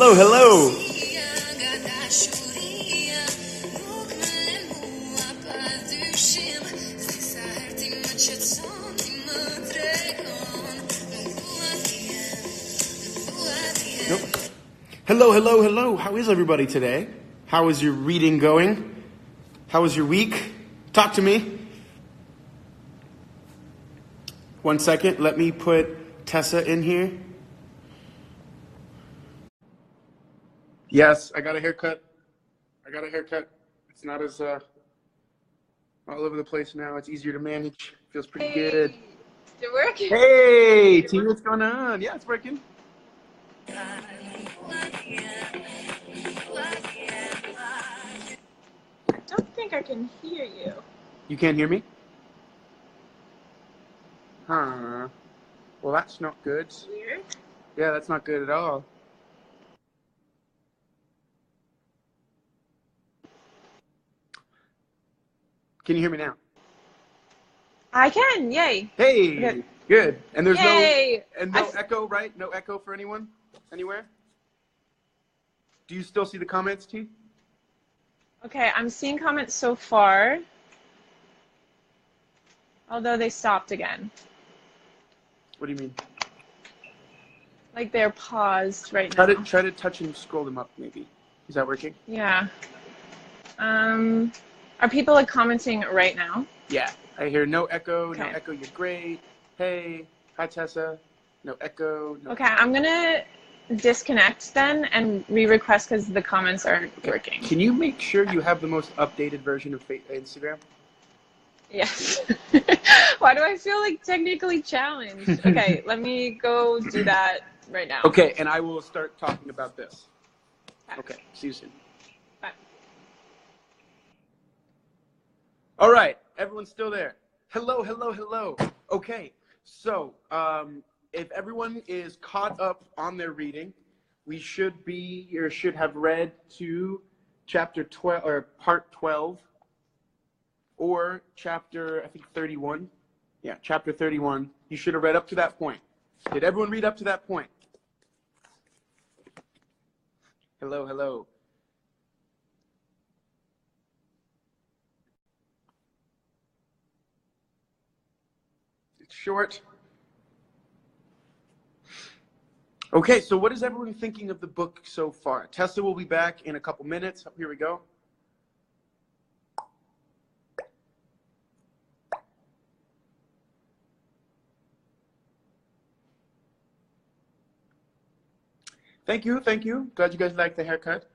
hello, hello. Nope. Hello, hello, hello. How is everybody today? How is your reading going? How was your week? Talk to me. 1 second. Let me put Tessa in here. Yes, I got a haircut. It's not as all over the place now. It's easier to manage. Feels pretty good. Is it working? Hey, T, what's going on? Yeah, it's working. I don't think I can hear you. You can't hear me? Huh. Well, that's not good. Weird. Yeah, that's not good at all. Can you hear me now? I can. Yay. Hey, Okay. good. And there's Yay. no echo, right? No echo for anyone? Anywhere? Do you still see the comments, T? Okay, I'm seeing comments so far. Although they stopped again. What do you mean? Like they're paused right now. Try to touch and scroll them up, maybe. Is that working? Yeah. Are people like commenting right now? Yeah. I hear no echo, Okay. no echo, you're great. Hey, hi Tessa. No echo. No Okay, I'm gonna disconnect then and re-request because the comments aren't working. Can you make sure you have the most updated version of Instagram? Yes. Why do I feel like technically challenged? Okay, let me go do that right now. Okay, and I will start talking about this. Okay, see you soon. Bye. All right, everyone's still there. Hello, hello, hello. Okay, so if everyone is caught up on their reading, we should have read to chapter 12 or part 12 or chapter, I think 31. Yeah, chapter 31. You should have read up to that point. Did everyone read up to that point? Hello, hello. It's short. Okay, so what is everyone thinking of the book so far? Tessa will be back in a couple minutes. Here we go. Thank you, thank you. Glad you guys liked the haircut.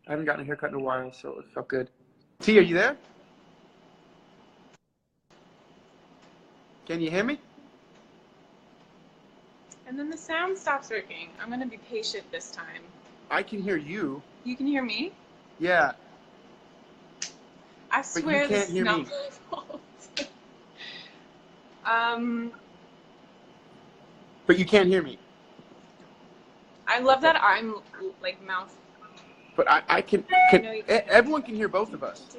I haven't gotten a haircut in a while, so it felt good. T, are you there? Can you hear me? And then the sound stops working. I'm gonna be patient this time. I can hear you. You can hear me? Yeah. I swear but you can't this hear is not me. my fault. But you can't hear me. I love that I'm like mouth. But I can No, you everyone can hear both of us.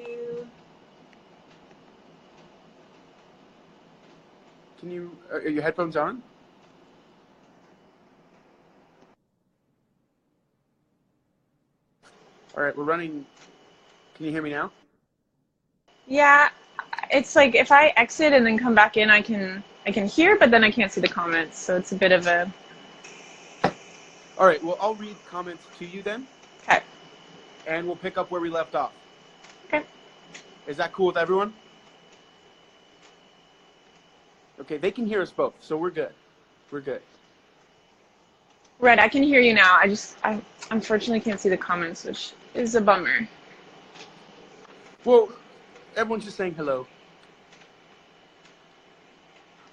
Can you, are your headphones on? All right, we're running. Can you hear me now? Yeah, it's like if I exit and then come back in, I can hear, but then I can't see the comments, so it's a bit of a. All right, well, I'll read comments to you then. Okay. And we'll pick up where we left off. Okay. Is that cool with everyone? Okay, they can hear us both, so we're good. We're good. Right, I can hear you now. I unfortunately can't see the comments, which is a bummer. Well, everyone's just saying hello.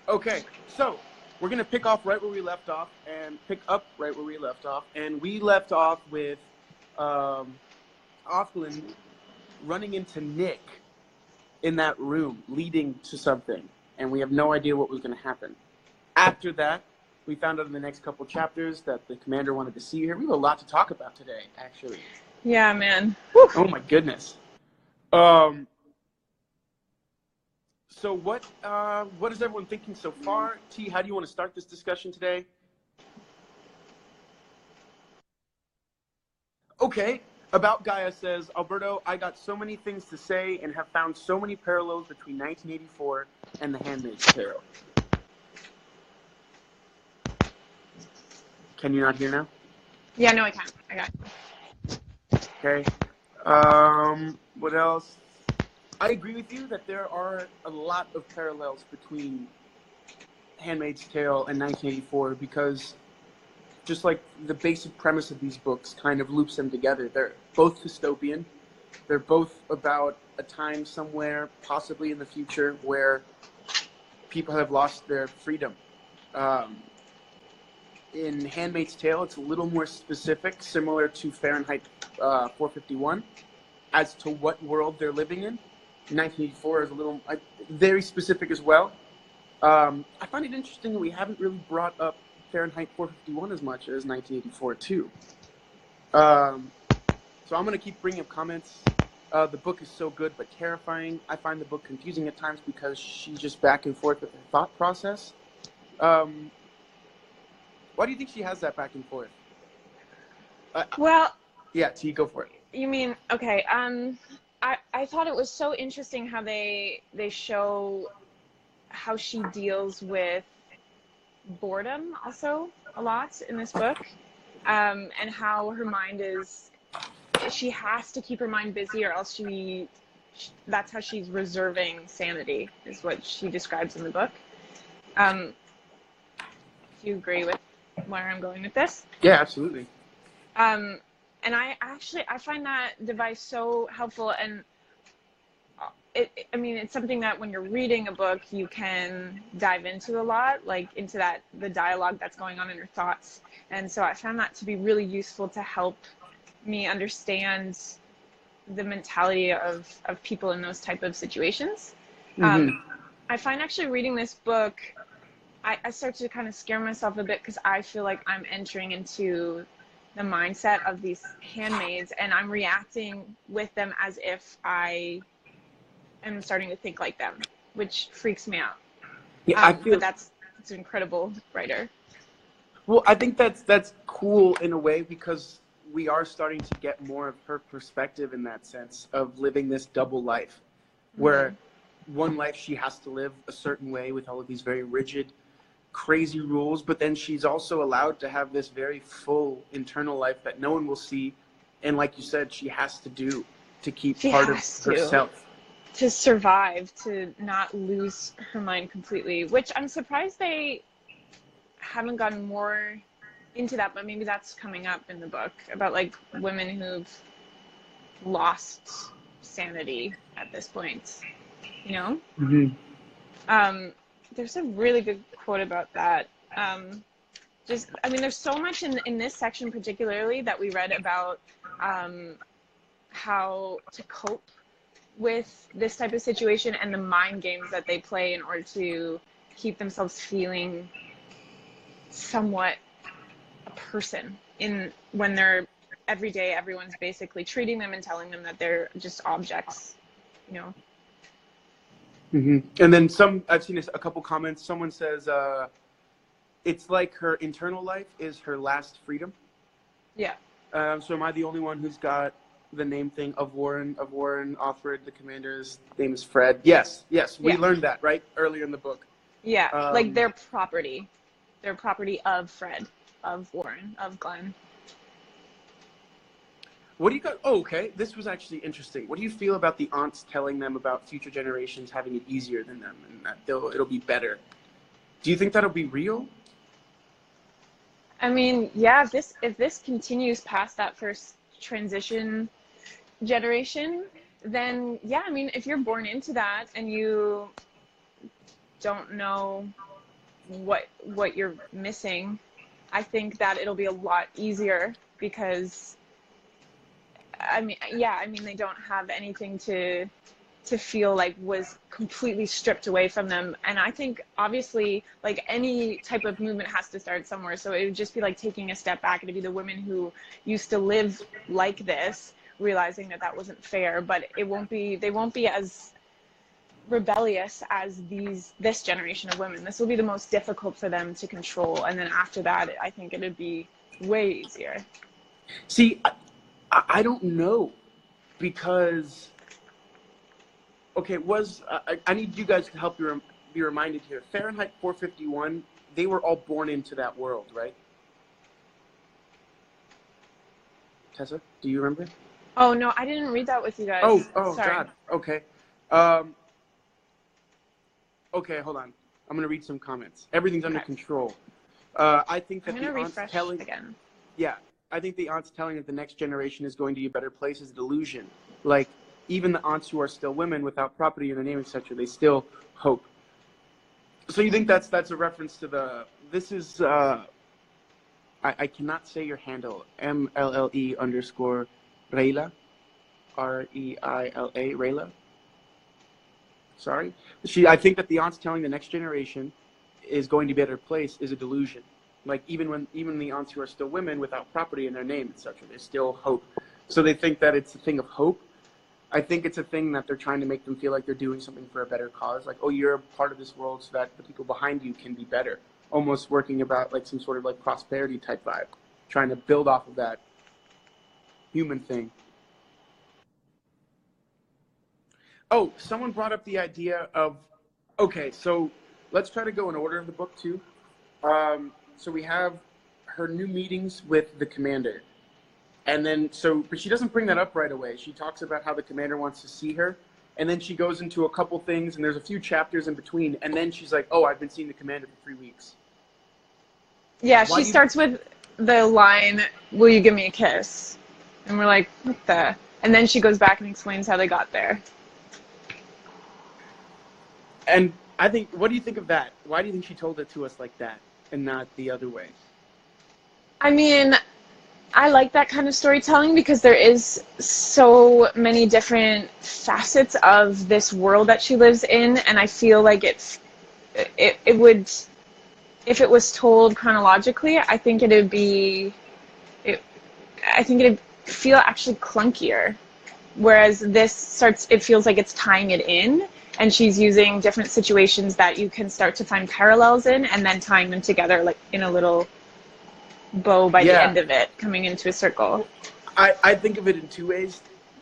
Okay, so we're going to pick off right where we left off and pick up right where we left off. And we left off with Auckland running into Nick in that room, leading to something. And we have no idea what was going to happen. After that, we found out in the next couple chapters that the commander wanted to see her. We have a lot to talk about today, actually. Yeah, man. Whew. Oh, my goodness. So what is everyone thinking so far? T, how do you want to start this discussion today? Okay. About Gaia says, Alberto, I got so many things to say and have found so many parallels between 1984 and The Handmaid's Tale. Can you not hear now? Yeah, no, I can. I got it. Okay. What else? I agree with you that there are a lot of parallels between Handmaid's Tale and 1984 because just like the basic premise of these books kind of loops them together. They're both dystopian. They're both about a time somewhere, possibly in the future, where people have lost their freedom. In Handmaid's Tale, it's a little more specific, similar to Fahrenheit 451, as to what world they're living in. 1984 is a little very specific as well. I find it interesting that we haven't really brought up Fahrenheit 451 as much as 1984 too. So I'm going to keep bringing up comments. The book is so good but terrifying. I find the book confusing at times because she's just back and forth with her thought process. Why do you think she has that back and forth? Well, yeah, T, go for it. You mean, okay, I thought it was so interesting how they show how she deals with boredom also a lot in this book, and how her mind she has to keep her mind busy or else that's how she's reserving sanity, is what she describes in the book. Do you agree with where I'm going with this? Yeah, absolutely. And I find that device so helpful, and it's something that when you're reading a book, you can dive into a lot, like into the dialogue that's going on in her thoughts. And so I found that to be really useful to help me understand the mentality of people in those type of situations. Mm-hmm. I find actually reading this book, I start to kind of scare myself a bit because I feel like I'm entering into the mindset of these handmaids and I'm reacting with them as if I am starting to think like them, which freaks me out. Yeah, but that's an incredible writer. Well, I think that's cool in a way because we are starting to get more of her perspective in that sense of living this double life, where one life she has to live a certain way with all of these very rigid, crazy rules, but then she's also allowed to have this very full internal life that no one will see, and like you said, she has to do to keep part of herself. To survive, to not lose her mind completely, which I'm surprised they haven't gotten more into that, but maybe that's coming up in the book about like women who've lost sanity at this point, you know? Mm-hmm. There's a really good quote about that. There's so much in this section particularly that we read about how to cope with this type of situation and the mind games that they play in order to keep themselves feeling somewhat a person when they're every day everyone's basically treating them and telling them that they're just objects, you know. Mm-hmm. And then I've seen a couple comments. Someone says it's like her internal life is her last freedom. Yeah. So am I the only one who's got the name thing of Warren? Offred, the commander's name is Fred. Yes. We learned that right earlier in the book. Yeah, like their property of Fred, of Warren, of Glenn. What do you got? Oh, okay. This was actually interesting. What do you feel about the aunts telling them about future generations having it easier than them and that it'll be better? Do you think that'll be real? I mean, yeah, if this continues past that first transition generation, then yeah, I mean, if you're born into that and you don't know what you're missing, I think that it'll be a lot easier because they don't have anything to feel like was completely stripped away from them. And I think obviously like any type of movement has to start somewhere. So it would just be like taking a step back. It'd be the women who used to live like this, realizing that wasn't fair, but they won't be as rebellious as this generation of women. This will be the most difficult for them to control. And then after that, I think it'd be way easier. See, I don't know, because okay, I need you guys to help be reminded here. Fahrenheit 451, they were all born into that world, right? Tessa, do you remember? Oh no, I didn't read that with you guys. Oh Sorry. God. Okay. Um, okay, hold on. I'm gonna read some comments. Everything's under control. I think that I'm gonna the aunt's refresh telling. again. Yeah, I think the aunt's telling that the next generation is going to be a better place is a delusion. Like, even the aunts who are still women without property in their name, etc., they still hope. So you think that's a reference to the? This is I cannot say your handle. MLLE_Reila, REILA, Reila. Sorry. I think that the aunt's telling the next generation is going to be a better place is a delusion. Like even the aunts who are still women without property in their name, etc., there's still hope. So they think that it's a thing of hope. I think it's a thing that they're trying to make them feel like they're doing something for a better cause. Like, oh, you're a part of this world so that the people behind you can be better. Almost working about like some sort of like prosperity type vibe, trying to build off of that human thing. Oh, someone brought up the idea of, okay, so let's try to go in order of the book too. So we have her new meetings with the commander. And then, but she doesn't bring that up right away. She talks about how the commander wants to see her. And then she goes into a couple things, and there's a few chapters in between. And then she's like, oh, I've been seeing the commander for 3 weeks. Yeah, she starts with the line, will you give me a kiss? And we're like, what the? And then she goes back and explains how they got there. And I think, what do you think of that? Why do you think she told it to us like that and not the other way? I mean, I like that kind of storytelling because there is so many different facets of this world that she lives in, and I feel like it would, if it was told chronologically, I think it'd feel actually clunkier. Whereas this it feels like it's tying it in, and she's using different situations that you can start to find parallels in, and then tying them together like in a little bow by the end of it, coming into a circle. I think of it in 2 ways,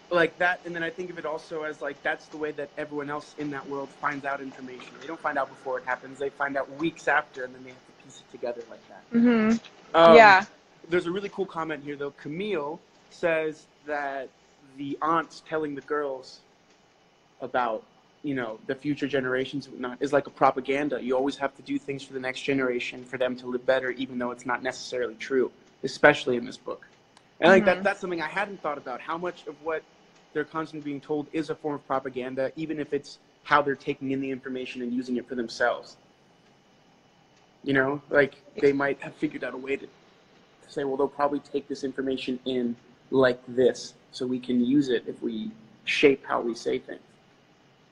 like that, and then I think of it also as like that's the way that everyone else in that world finds out information. They don't find out before it happens; they find out weeks after, and then they have to piece it together like that. Mm-hmm. Yeah. There's a really cool comment here, though. Camille says that the aunt's telling the girls about, the future generations and whatnot is like a propaganda. You always have to do things for the next generation for them to live better, even though it's not necessarily true, especially in this book. And I think that's something I hadn't thought about. How much of what they're constantly being told is a form of propaganda, even if it's how they're taking in the information and using it for themselves. Like they might have figured out a way to say, well, they'll probably take this information in like this, so we can use it if we shape how we say things.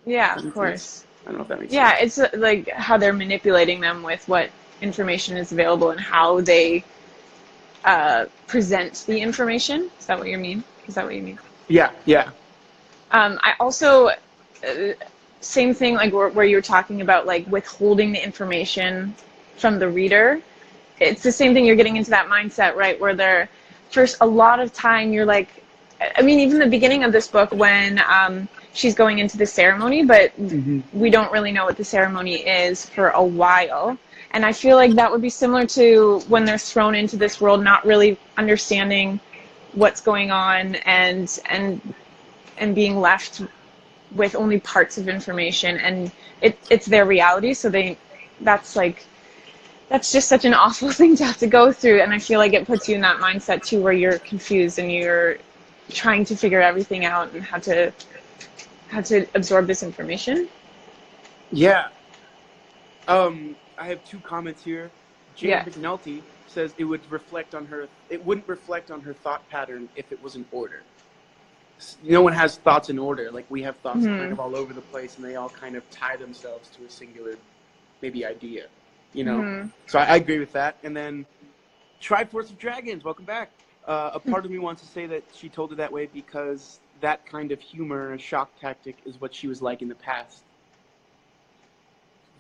Yeah, of course. I don't know if that makes sense. Yeah, it's like how they're manipulating them with what information is available and how they present the information. Is that what you mean? Yeah. I also, same thing, like where you were talking about like withholding the information from the reader. It's the same thing. You're getting into that mindset, right? Where they're, first, a lot of time you're like, I mean, even the beginning of this book when she's going into the ceremony, but we don't really know what the ceremony is for a while. And I feel like that would be similar to when they're thrown into this world, not really understanding what's going on and being left with only parts of information. And it's their reality. So that's just such an awful thing to have to go through. And I feel like it puts you in that mindset too, where you're confused and you're trying to figure everything out and how to absorb this information. Yeah. I have 2 comments here. Jane McNulty says it wouldn't reflect on her thought pattern if it was in order. No one has thoughts in order. Like we have thoughts kind of all over the place, and they all kind of tie themselves to a singular, maybe idea. So I agree with that. And then Triforce of Dragons, welcome back. A part of me wants to say that she told it that way because that kind of humor, shock tactic, is what she was like in the past.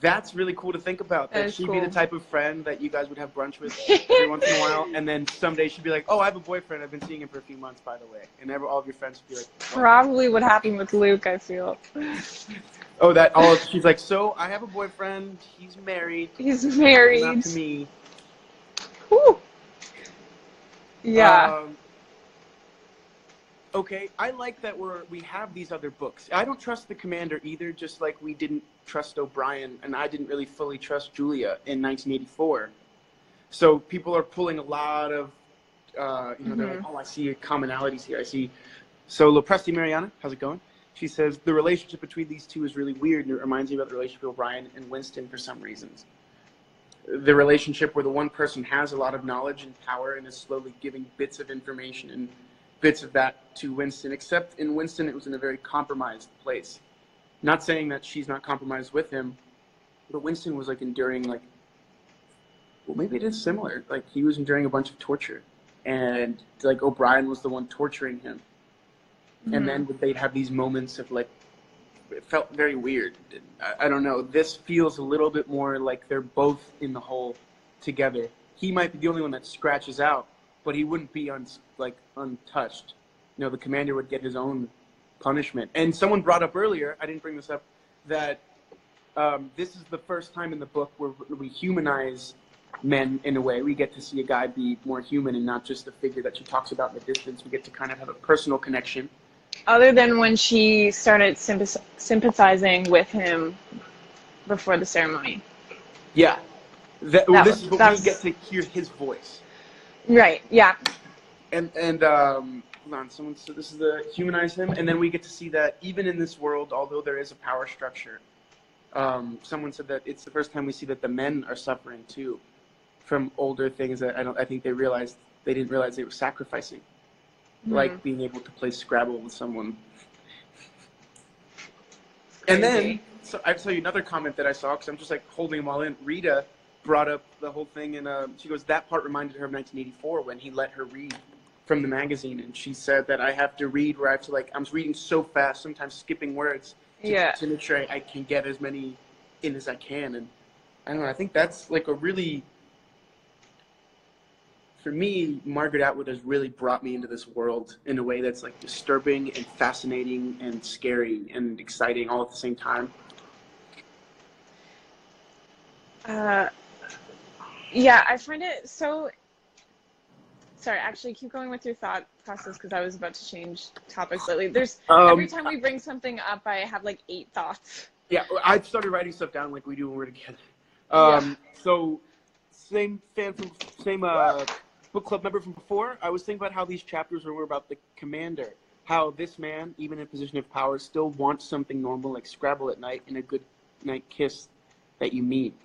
That's really cool to think about. That That is she'd be cool. the type of friend that you guys would have brunch with every once in a while, and then someday she'd be like, "Oh, I have a boyfriend. I've been seeing him for a few months, by the way." And all of your friends would be like, "What?" Probably what happened with Luke, I feel. Oh, she's like, "So I have a boyfriend. He's married. He's Not married. to me." Whew. Yeah. Okay, I like that we have these other books. I don't trust the commander either, just like we didn't trust O'Brien, and I didn't really fully trust Julia in 1984. So people are pulling a lot of, they're like, oh, I see commonalities here. I see. So Lopresti Mariana, how's it going? She says, the relationship between these two is really weird, and it reminds me about the relationship with O'Brien and Winston for some reasons. The relationship where the one person has a lot of knowledge and power and is slowly giving bits of information and bits of that to Winston, except in Winston it was in a very compromised place. Not saying that she's not compromised with him, but Winston was like enduring well, maybe it is similar. Like he was enduring a bunch of torture, and like O'Brien was the one torturing him. And then they'd have these moments of like, it felt very weird. I don't know. This feels a little bit more like they're both in the hole together. He might be the only one that scratches out, but he wouldn't be untouched. The commander would get his own punishment. And someone brought up earlier, I didn't bring this up, that this is the first time in the book where we humanize men in a way. We get to see a guy be more human and not just a figure that she talks about in the distance. We get to kind of have a personal connection. Other than when she started sympathizing with him before the ceremony. Yeah. This is what we get to hear his voice. Right, yeah. And hold on, someone said this is the humanize him, and then we get to see that even in this world, although there is a power structure, someone said that it's the first time we see that the men are suffering too from older things that I think they didn't realize they were sacrificing. Like being able to play Scrabble with someone. And then, so I'll tell you another comment that I saw, because I'm just like holding them all in. Rita brought up the whole thing, and she goes, that part reminded her of 1984 when he let her read from the magazine. And she said that I have to read where I have to, I'm reading so fast, sometimes skipping words to make sure I can get as many in as I can. And I don't know, I think that's like a really... For me, Margaret Atwood has really brought me into this world in a way that's like disturbing and fascinating and scary and exciting all at the same time. Yeah, I find it so... Sorry, actually, keep going with your thought process because I was about to change topics lately. Every time we bring something up, I have like 8 thoughts. Yeah, I started writing stuff down like we do when we're together. So, same book club member from before, I was thinking about how these chapters were about the commander. How this man, even in a position of power, still wants something normal like Scrabble at night and a good night kiss that you meet.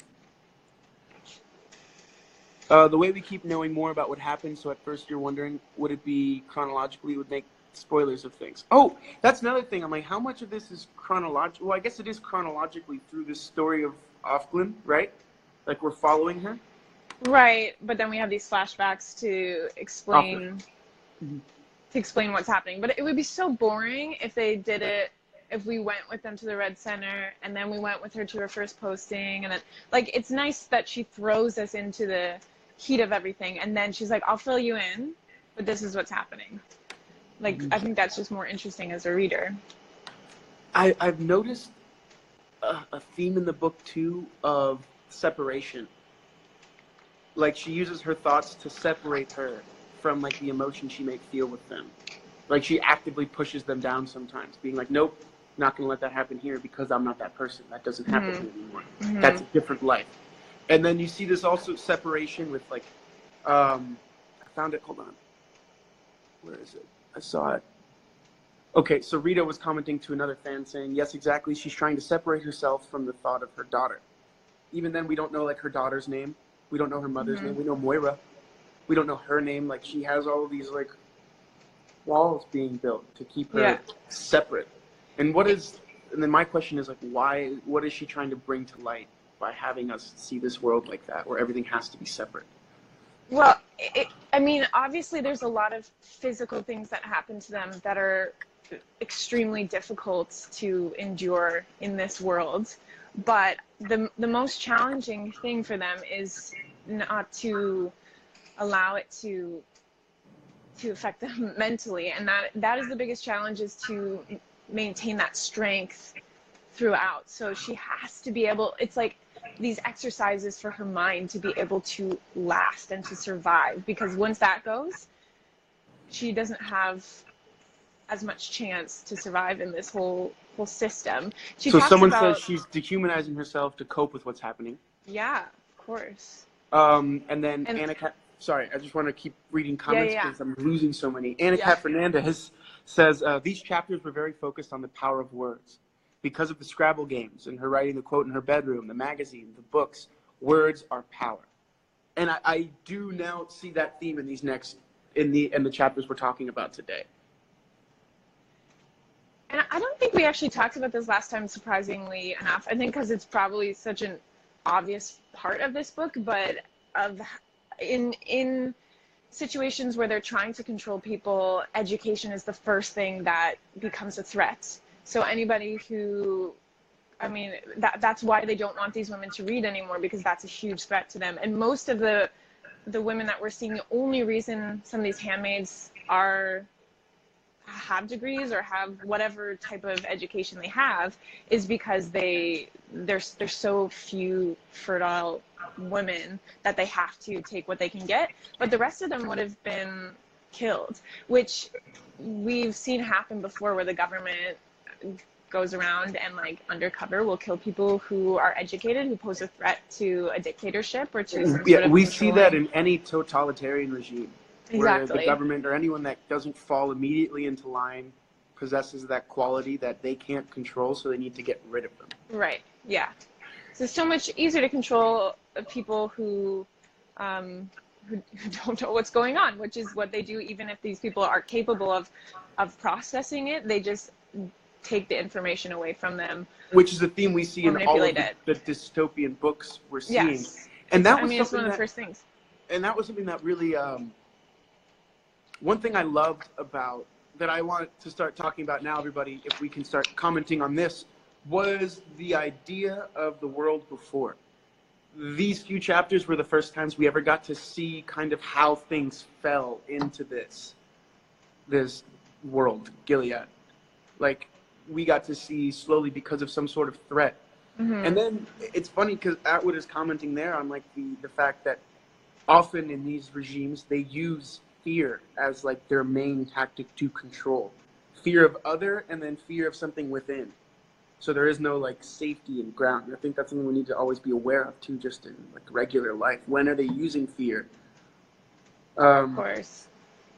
The way we keep knowing more about what happened, so at first you're wondering, would it be chronologically, would make spoilers of things. Oh, that's another thing. I'm like, how much of this is chronological? Well, I guess it is chronologically through this story of Ofglin, right? Like we're following her. Right, but then we have these flashbacks to explain what's happening. But it would be so boring if they did it, if we went with them to the Red Center and then we went with her to her first posting, and then it's nice that she throws us into the heat of everything and then she's like, I'll fill you in, but this is what's happening. I think that's just more interesting as a reader. I've noticed a theme in the book too of separation. Like she uses her thoughts to separate her from like the emotion she may feel with them. Like she actively pushes them down sometimes, being like, nope, not gonna let that happen here because I'm not that person. That doesn't happen here anymore. That's a different life. And then you see this also separation with I found it, hold on. Where is it? I saw it. Okay, so Rita was commenting to another fan saying, yes, exactly, she's trying to separate herself from the thought of her daughter. Even then we don't know like her daughter's name. We don't know her mother's name. We know Moira. We don't know her name. Like she has all of these like walls being built to keep her separate. And then my question is like, what is she trying to bring to light by having us see this world like that, where everything has to be separate? Well, obviously there's a lot of physical things that happen to them that are extremely difficult to endure in this world. But the most challenging thing for them is not to allow it to affect them mentally, and that is the biggest challenge, is to maintain that strength throughout. So she has to be able, it's like these exercises for her mind to be able to last and to survive, because once that goes, she doesn't have as much chance to survive in this whole system. She So talks someone about, says she's dehumanizing herself to cope with what's happening. yeah, of course. And then And Anna Cat, sorry, I just want to keep reading comments yeah. because I'm losing so many. Anna Yeah. Cat Fernandez says, these chapters were very focused on the power of words. Because of the Scrabble games and her writing the quote in her bedroom, the magazine, the books, words are power. And I do now see that theme in these in the chapters we're talking about today. And I don't think we actually talked about this last time, surprisingly enough. I think because it's probably such an obvious part of this book, but in situations where they're trying to control people, education is the first thing that becomes a threat. So anybody who, I mean, that's why they don't want these women to read anymore, because that's a huge threat to them. And most of the women that we're seeing, the only reason some of these handmaids have degrees or have whatever type of education they have is because there's so few fertile women that they have to take what they can get, but the rest of them would have been killed, which we've seen happen before, where the government goes around and like undercover will kill people who are educated, who pose a threat to a dictatorship or to some sort of we controlling. see that in any totalitarian regime. Exactly. Where the government or anyone that doesn't fall immediately into line possesses that quality that they can't control, so they need to get rid of them. Right, yeah. So it's so much easier to control people who don't know what's going on, which is what they do. Even if these people are capable of processing it, they just take the information away from them. Which is a theme we see in all of the dystopian books we're seeing. Yes. And that was it's one of the first things. And that was something that really, one thing I loved about, that I want to start talking about now, everybody, if we can start commenting on this, was the idea of the world before. These few chapters were the first times we ever got to see kind of how things fell into this world, Gilead. Like, we got to see slowly because of some sort of threat. Mm-hmm. And then it's funny because Atwood is commenting there on like the fact that often in these regimes they use fear as like their main tactic to control. Fear of other, and then fear of something within. So there is no like safety and ground. And I think that's something we need to always be aware of too, just in like regular life. When are they using fear? Of course.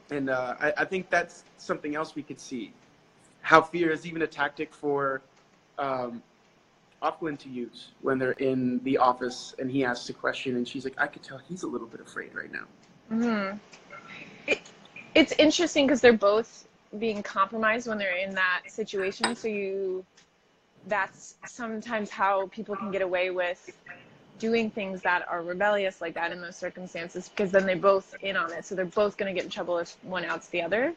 And I think that's something else we could see. How fear is even a tactic for Auckland to use when they're in the office and he asks a question and she's like, I could tell he's a little bit afraid right now. Mm-hmm. It's interesting because they're both being compromised when they're in that situation. So that's sometimes how people can get away with doing things that are rebellious like that in those circumstances, because then they're both in on it. So they're both going to get in trouble if one outs the other.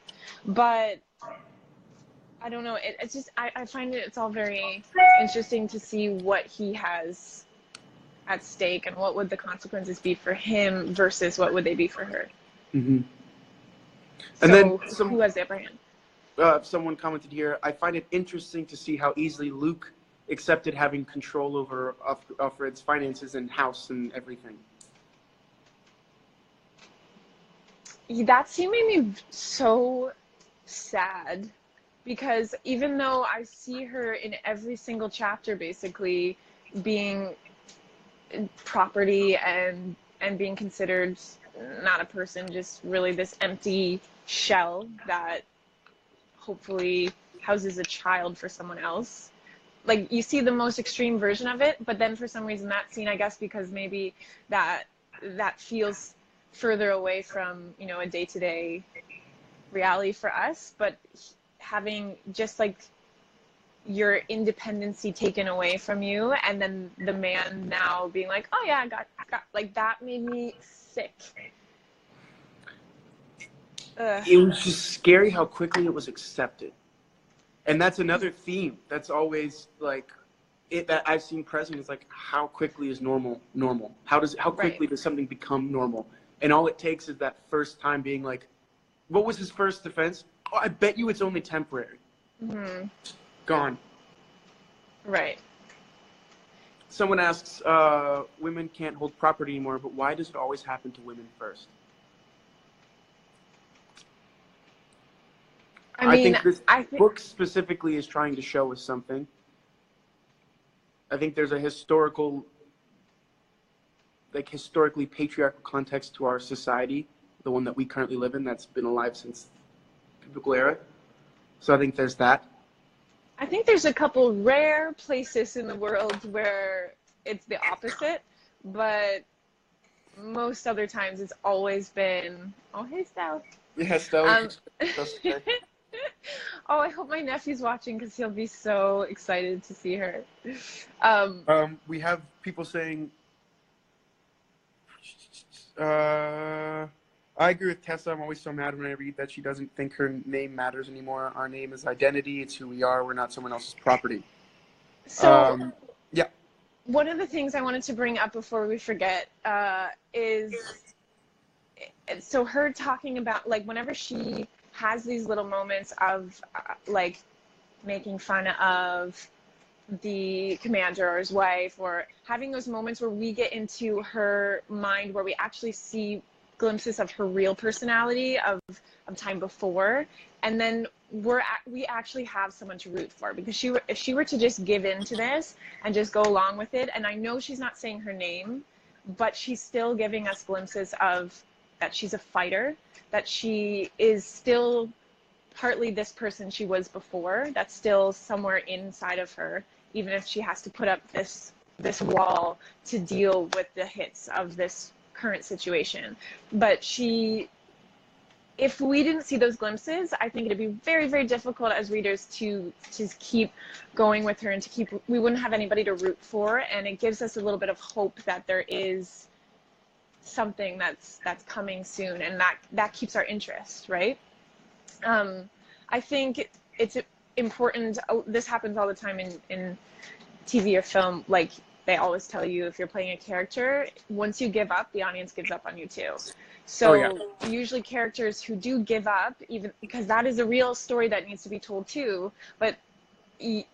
But I don't know. It's just, I find it's all very interesting to see what he has at stake and what would the consequences be for him versus what would they be for her. Mm-hmm. And then who has the upper hand? Someone commented here, I find it interesting to see how easily Luke accepted having control over Alfred's finances and house and everything. That scene made me so sad, because even though I see her in every single chapter basically being property and being considered not a person, just really this empty shell that hopefully houses a child for someone else. Like, you see the most extreme version of it, but then for some reason that scene, I guess because maybe that feels further away from, you know, a day-to-day reality for us, but having just like your independency taken away from you, and then the man now being like, oh yeah, I got like, that made me sick. It was just scary how quickly it was accepted. And that's another theme that's always like that I've seen present is like, how quickly is normal? How quickly does something become normal? And all it takes is that first time being like, what was his first defense? Oh, I bet you it's only temporary. Mm-hmm. Gone. Right. Someone asks, women can't hold property anymore, but why does it always happen to women first? I think this book specifically is trying to show us something. I think there's a historically patriarchal context to our society, the one that we currently live in, that's been alive since the biblical era. So I think there's that. I think there's a couple rare places in the world where it's the opposite, but most other times it's always been, oh, hey, Stella. Yeah, Stella. Oh, I hope my nephew's watching because he'll be so excited to see her. We have people saying, I agree with Tessa. I'm always so mad when I read that she doesn't think her name matters anymore. Our name is identity. It's who we are. We're not someone else's property. So, yeah. One of the things I wanted to bring up before we forget is, so her talking about, like, whenever she has these little moments of, like, making fun of the commander or his wife, or having those moments where we get into her mind where we actually see glimpses of her real personality of time before, and then we actually have someone to root for, because if she were to just give in to this and just go along with it, and I know she's not saying her name, but she's still giving us glimpses of that she's a fighter, that she is still partly this person she was before, that's still somewhere inside of her, even if she has to put up this wall to deal with the hits of this current situation. But if we didn't see those glimpses, I think it'd be very, very difficult as readers to keep going with her, and we wouldn't have anybody to root for, and it gives us a little bit of hope that there is something that's coming soon, and that keeps our interest, right? I think it's important. This happens all the time in TV or film. Like, they always tell you, if you're playing a character, once you give up, the audience gives up on you too. So usually characters who do give up, even because that is a real story that needs to be told too, but the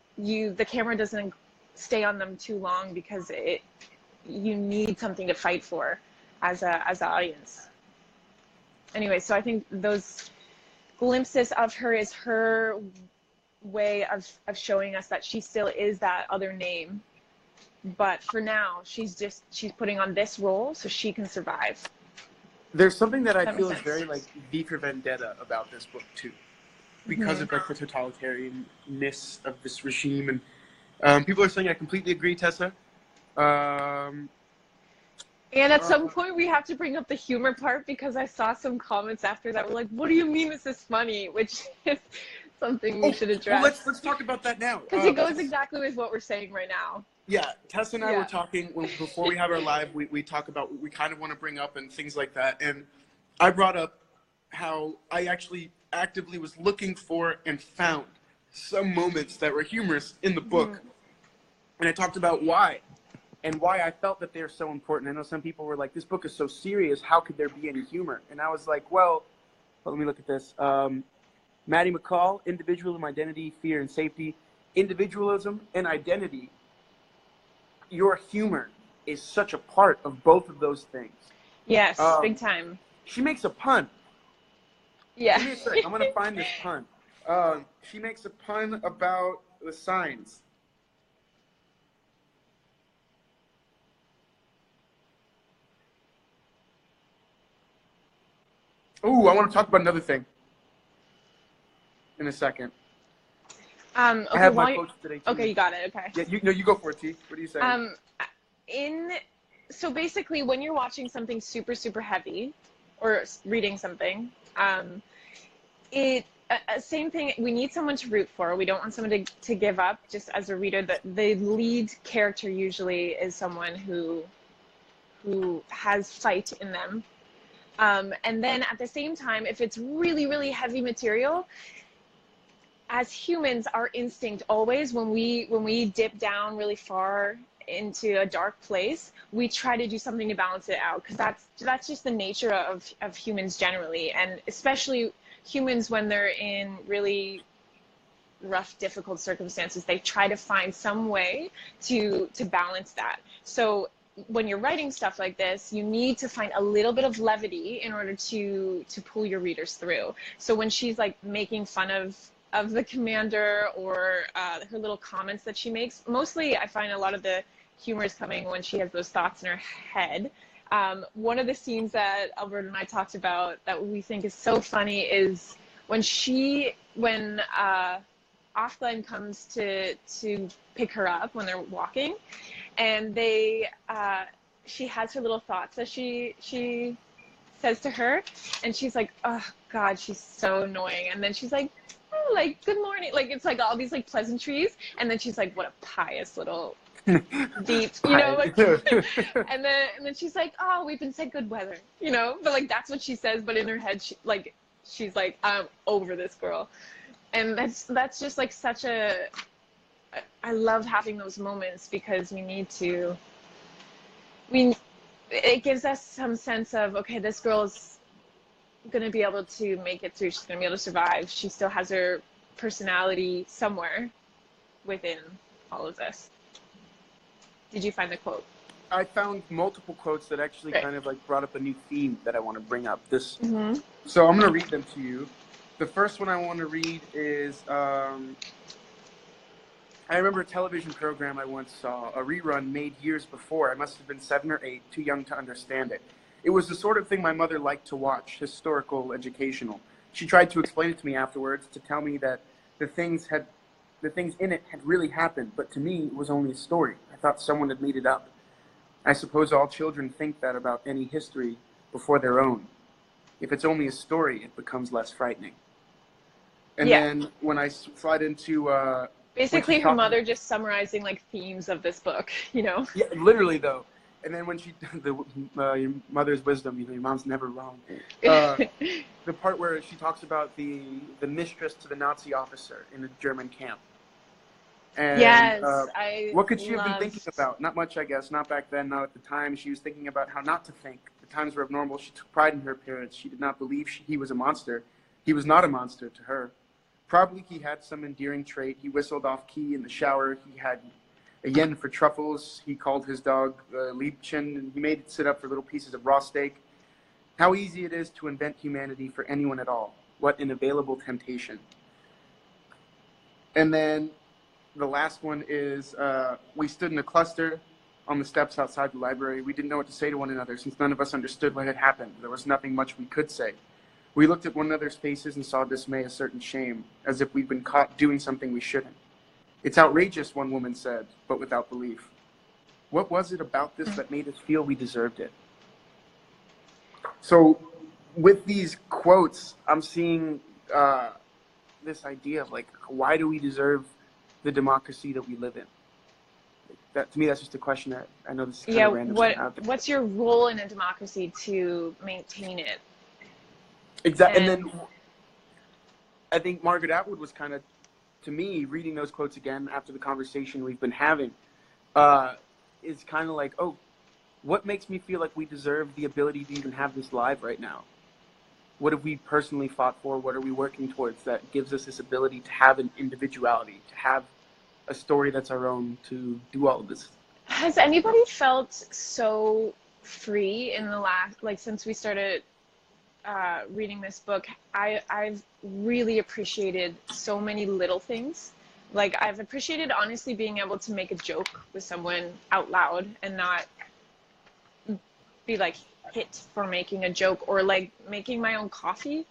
camera doesn't stay on them too long, because you need something to fight for as an audience. Anyway, so I think those glimpses of her is her way of showing us that she still is that other name, but for now she's putting on this role so she can survive. There's something that I feel is very like V for Vendetta about this book too, because of like the totalitarianness of this regime, and people are saying I completely agree, Tessa. And at some point we have to bring up the humor part, because I saw some comments after that were like, what do you mean this is funny? Which is something we should address. Well, let's talk about that now. Because it goes exactly with what we're saying right now. Yeah, Tessa and I were talking before we have our live. We talk about what we kind of want to bring up and things like that. And I brought up how I actually actively was looking for and found some moments that were humorous in the book. And I talked about why. And why I felt that they're so important. I know some people were like, this book is so serious, how could there be any humor? And I was like, well, let me look at this. Maddie McCall, individualism, identity, fear, and safety. Individualism and identity, your humor is such a part of both of those things. Yes, big time. She makes a pun. Yeah. Give me a sec. I'm going to find this pun. She makes a pun about the signs. Ooh, I want to talk about another thing in a second. Okay, I have my quotes today too. Okay, you got it. Okay. Yeah, you go for it, T. What are you saying? So basically, when you're watching something super, super heavy, or reading something, same thing. We need someone to root for. We don't want someone to give up. Just as a reader, the lead character usually is someone who has fight in them. And then at the same time, if it's really, really heavy material, as humans, our instinct always, when we dip down really far into a dark place, we try to do something to balance it out, because that's just the nature of humans generally, and especially humans when they're in really rough, difficult circumstances. They try to find some way to balance that. So when you're writing stuff like this, you need to find a little bit of levity in order to pull your readers through. So when she's like making fun of the commander, or her little comments that she makes, mostly I find a lot of the humor is coming when she has those thoughts in her head. One of the scenes that Alberto and I talked about that we think is so funny is when Offline comes to pick her up when they're walking, and she has her little thoughts that she says to her, and she's like, oh God, she's so annoying. And then she's like, oh, like, good morning. Like, it's like all these like pleasantries, and then she's like, what a pious little deep, you know, like, and then she's like, oh, we've been said good weather, you know, but like that's what she says, but in her head she's like, I'm over this girl. And that's just like such a, I love having those moments, because it gives us some sense of, okay, this girl's going to be able to make it through. She's going to be able to survive. She still has her personality somewhere within all of this. Did you find the quote? I found multiple quotes that actually kind of like brought up a new theme that I want to bring up. So I'm going to read them to you. The first one I want to read is, I remember a television program I once saw, a rerun made years before. I must have been 7 or 8, too young to understand it. It was the sort of thing my mother liked to watch, historical, educational. She tried to explain it to me afterwards, to tell me that the things in it had really happened, but to me it was only a story. I thought someone had made it up. I suppose all children think that about any history before their own. If it's only a story, it becomes less frightening. And then when I slide into... basically her mother just summarizing like themes of this book, you know? Yeah, literally though. And then when your mother's wisdom, you know, your mom's never wrong. The part where she talks about the mistress to the Nazi officer in a German camp. And, yes, what could she have been thinking about? Not much, I guess. Not back then, not at the time. She was thinking about how not to think. The times were abnormal. She took pride in her appearance. She did not believe he was a monster. He was not a monster to her. Probably he had some endearing trait. He whistled off-key in the shower. He had a yen for truffles. He called his dog Liebchen, and he made it sit up for little pieces of raw steak. How easy it is to invent humanity for anyone at all. What an available temptation. And then the last one is, we stood in a cluster on the steps outside the library. We didn't know what to say to one another, since none of us understood what had happened. There was nothing much we could say. We looked at one another's faces and saw dismay, a certain shame, as if we'd been caught doing something we shouldn't. It's outrageous, one woman said, but without belief. What was it about this that made us feel we deserved it? So with these quotes, I'm seeing this idea of like, why do we deserve the democracy that we live in? That, to me, that's just a question that I know this is kind of random. What's your role in a democracy to maintain it? Exactly. And then I think Margaret Atwood was kind of, to me, reading those quotes again after the conversation we've been having, is kind of like, oh, what makes me feel like we deserve the ability to even have this live right now? What have we personally fought for? What are we working towards that gives us this ability to have an individuality, to have a story that's our own, to do all of this? Has anybody felt so free in the last, like, since we started reading this book? I've really appreciated so many little things. Like, I've appreciated honestly being able to make a joke with someone out loud and not be like hit for making a joke, or like making my own coffee,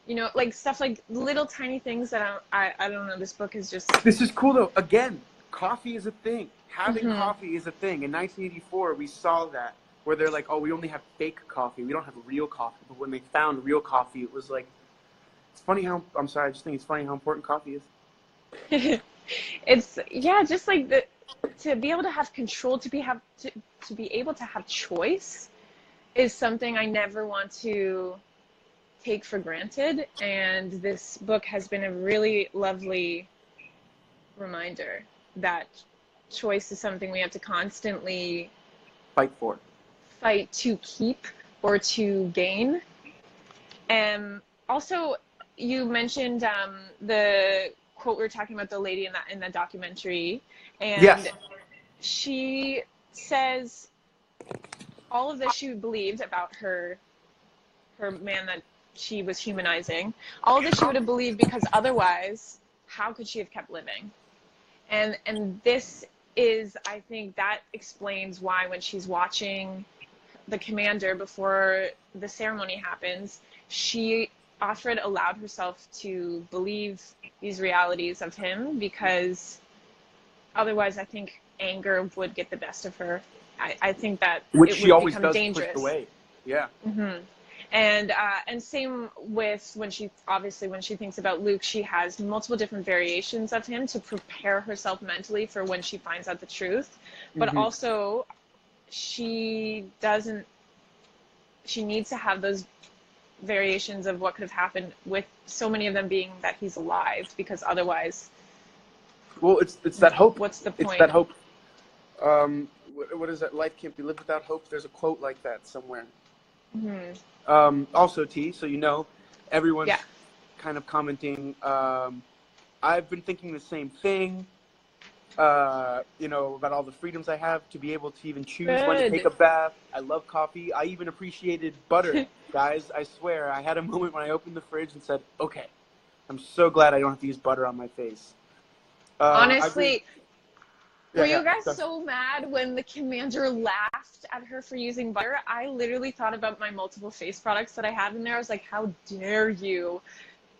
you know, like stuff like little tiny things that I don't know. This book is just... This is cool though. Again, coffee is a thing. Having coffee is a thing. In 1984, we saw that, where they're like, oh, we only have fake coffee. We don't have real coffee. But when they found real coffee, it was like, it's funny how, I'm sorry, I just think it's funny how important coffee is. It's, yeah, just like to be able to have control, to be able to have choice is something I never want to take for granted, and this book has been a really lovely reminder that choice is something we have to constantly fight to keep or to gain. And also, you mentioned the quote we were talking about, the lady in the documentary, and Yes. she says all of this she believed about her man that she was humanizing. All of this she would have believed, because otherwise, how could she have kept living? And this is, I think, that explains why when she's watching the commander before the ceremony happens, she often allowed herself to believe these realities of him, because otherwise I think anger would get the best of her. I think that Which it she would always become does dangerous. push away. Yeah. Mm-hmm. And same with when she thinks about Luke, she has multiple different variations of him to prepare herself mentally for when she finds out the truth. But Mm-hmm. also, she needs to have those variations of what could have happened, with so many of them being that he's alive, because otherwise, well, it's that hope. What's the point? It's that hope. What is that? Life can't be lived without hope. There's a quote like that somewhere. Mm-hmm. Also, T, so you know, everyone's Yeah. kind of commenting. I've been thinking the same thing. About all the freedoms I have to be able to even choose when to take a bath. I love coffee. I even appreciated butter. Guys, I swear, I had a moment when I opened the fridge and said, okay, I'm so glad I don't have to use butter on my face. Honestly, were you guys so so mad when the commander laughed at her for using butter? I literally thought about my multiple face products that I have in there. I was like, how dare you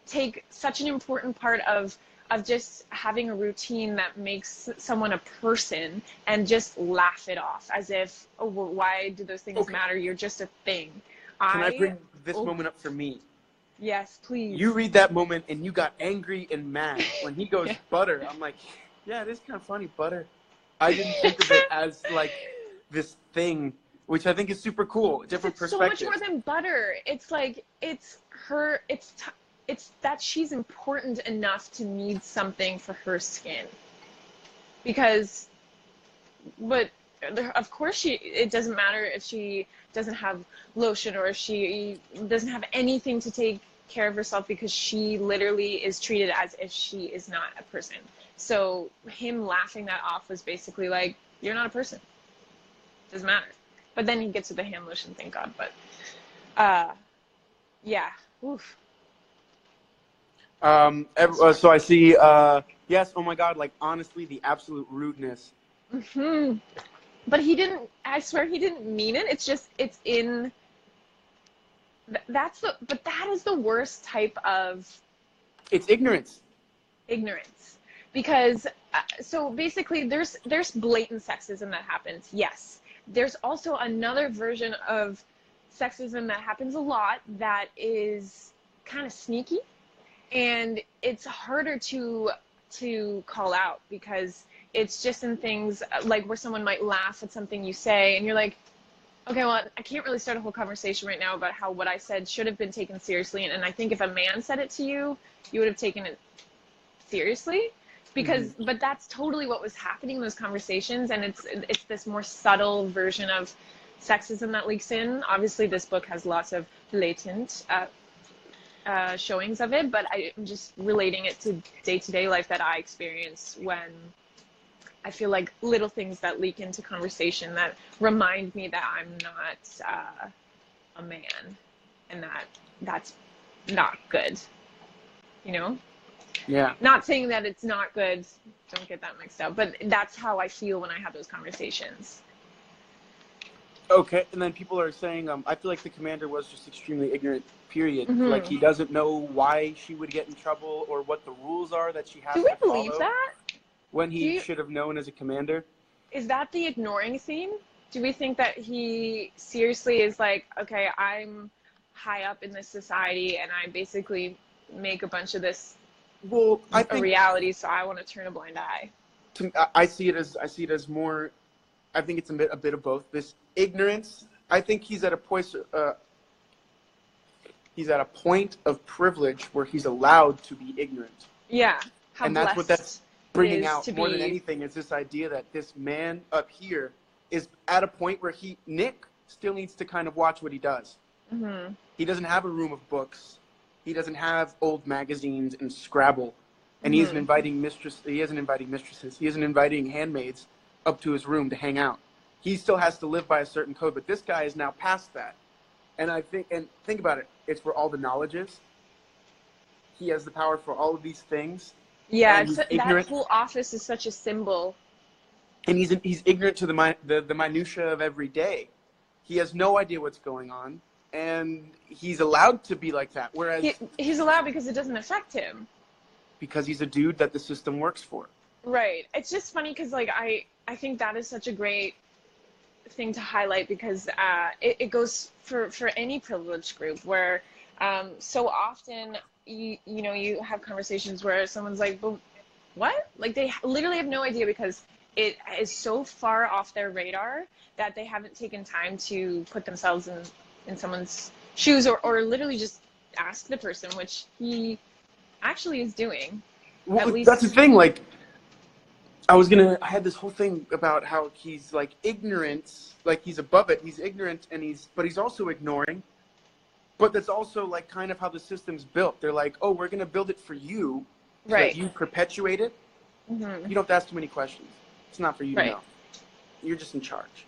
take such an important part of just having a routine that makes someone a person and just laugh it off as if, oh, well, why do those things matter? You're just a thing. Can I bring this moment up for me? Yes, please. You read that moment and you got angry and mad when he goes butter. I'm like, yeah, it is kind of funny, butter. I didn't think of it as like this thing, which I think is super cool. Different perspective. It's so much more than butter. It's like, it's her, it's that she's important enough to need something for her skin. Because, but of course it doesn't matter if she doesn't have lotion or if she doesn't have anything to take care of herself, because she literally is treated as if she is not a person. So him laughing that off was basically like, you're not a person. Doesn't matter. But then he gets to the hand lotion, thank God. But, yeah. Oof. So I see, yes, oh my God, like, honestly, the absolute rudeness. Mm-hmm. But I swear he didn't mean it. It's just, it's in, but that is the worst type of... It's ignorance. Ignorance. Because, so basically, there's blatant sexism that happens, yes. There's also another version of sexism that happens a lot that is kind of sneaky. And it's harder to call out, because it's just in things like where someone might laugh at something you say and you're like, okay, well, I can't really start a whole conversation right now about how what I said should have been taken seriously. And I think if a man said it to you, you would have taken it seriously, because, but that's totally what was happening in those conversations. And it's this more subtle version of sexism that leaks in. Obviously, this book has lots of blatant showings of it, but I'm just relating it to day-to-day life that I experience when I feel like little things that leak into conversation that remind me that I'm not a man, and that's not good, you know? Yeah. Not saying that it's not good, don't get that mixed up, but that's how I feel when I have those conversations. Okay, and then people are saying, I feel like the commander was just extremely ignorant, period. Like, he doesn't know why she would get in trouble or what the rules are that she has to follow. Do we believe that? When he should have known as a commander. Is that the ignoring theme? Do we think that he seriously is like, okay, I'm high up in this society and I basically make a bunch of this a reality, so I want to turn a blind eye? I see it as more. I think it's a bit of both. This ignorance. I think he's at a point. He's at a point of privilege where he's allowed to be ignorant. Yeah. How And that's what blessed that's bringing is out to more than be. anything, is this idea that this man up here is at a point where Nick still needs to kind of watch what he does. Mm-hmm. He doesn't have a room of books. He doesn't have old magazines and Scrabble. And he isn't inviting mistresses. He isn't inviting handmaids up to his room to hang out. He still has to live by a certain code, but this guy is now past that. And think about it. It's where all the knowledge is. He has the power for all of these things. Yeah, and he's ignorant. that whole office is such a symbol. And he's ignorant to the minutia of every day. He has no idea what's going on, and he's allowed to be like that. Whereas he's allowed because it doesn't affect him. Because he's a dude that the system works for. Right. It's just funny because like I think that is such a great thing to highlight, because it goes for any privileged group where so often you have conversations where someone's like, but what? Like they literally have no idea because it is so far off their radar that they haven't taken time to put themselves in someone's shoes or literally just ask the person, which he actually is doing. Well, at least that's the thing. Like, I had this whole thing about how he's like ignorant, like he's above it. He's ignorant, but he's also ignoring. But that's also like kind of how the system's built. They're like, oh, we're gonna build it for you, so right. that you perpetuate it. Mm-hmm. You don't have to ask too many questions. It's not for you right. to know. You're just in charge.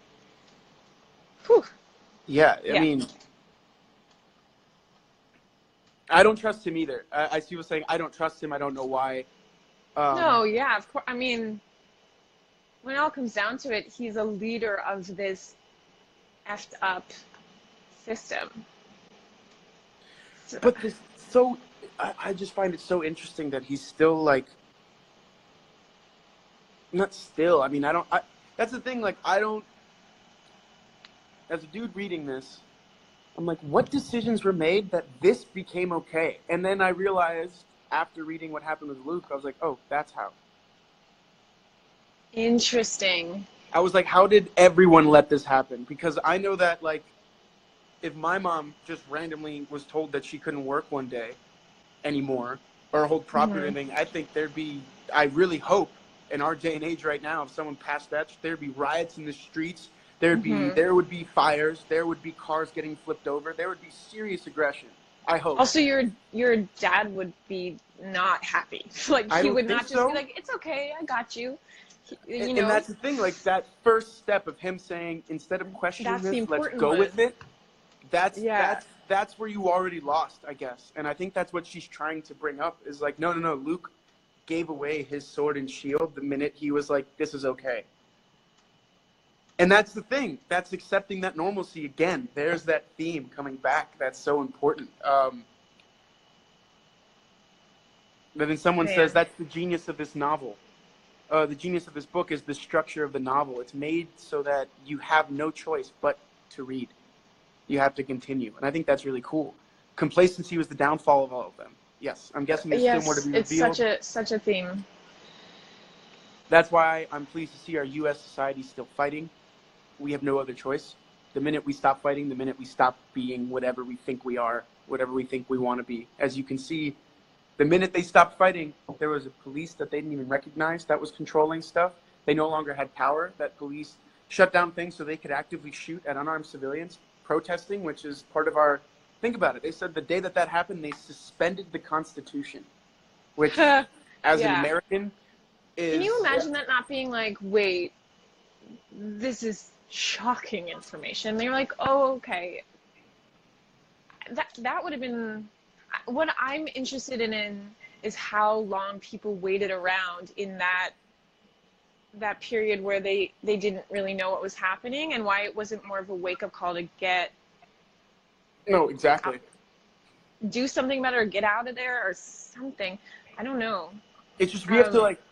Whew. Yeah, I mean, I don't trust him either. I see people saying I don't trust him. I don't know why. No, yeah, of course. I mean, when it all comes down to it, he's a leader of this effed up system. But I just find it so interesting that he's still like, not still. I mean, that's the thing. Like, as a dude reading this, I'm like, what decisions were made that this became okay? And then I realized after reading what happened with Luke, I was like, oh, that's how. Interesting. I was like, how did everyone let this happen? Because I know that, like, if my mom just randomly was told that she couldn't work one day anymore or hold property or anything, I think I really hope in our day and age right now, if someone passed that, there'd be riots in the streets. There would be fires. There would be cars getting flipped over. There would be serious aggression. I hope. Also, your dad would be not happy. Like he would not just be like, "It's okay, I got you." You know. And that's the thing. Like that first step of him saying, instead of questioning this, let's go with it. That's where you already lost, I guess. And I think that's what she's trying to bring up is like, no. Luke gave away his sword and shield the minute he was like, this is okay. And that's the thing. That's accepting that normalcy again. There's that theme coming back. That's so important. But then someone says that's the genius of this novel. The genius of this book is the structure of the novel. It's made so that you have no choice but to read. You have to continue. And I think that's really cool. Complacency was the downfall of all of them. Yes, I'm guessing there's still more to be revealed. It's such a theme. That's why I'm pleased to see our U.S. society still fighting. We have no other choice. The minute we stop fighting, the minute we stop being whatever we think we are, whatever we think we want to be. As you can see, the minute they stopped fighting, there was a police that they didn't even recognize that was controlling stuff. They no longer had power. That police shut down things so they could actively shoot at unarmed civilians protesting, which is part of our... Think about it. They said the day that happened, they suspended the Constitution, which, as an American, is... Can you imagine that not being like, wait, this is shocking information? They're like, oh, okay. That would have been... What I'm interested in is how long people waited around in that period where they didn't really know what was happening, and why it wasn't more of a wake-up call to get... No, exactly. Do something about it or get out of there or something. I don't know. It's just we have to, like...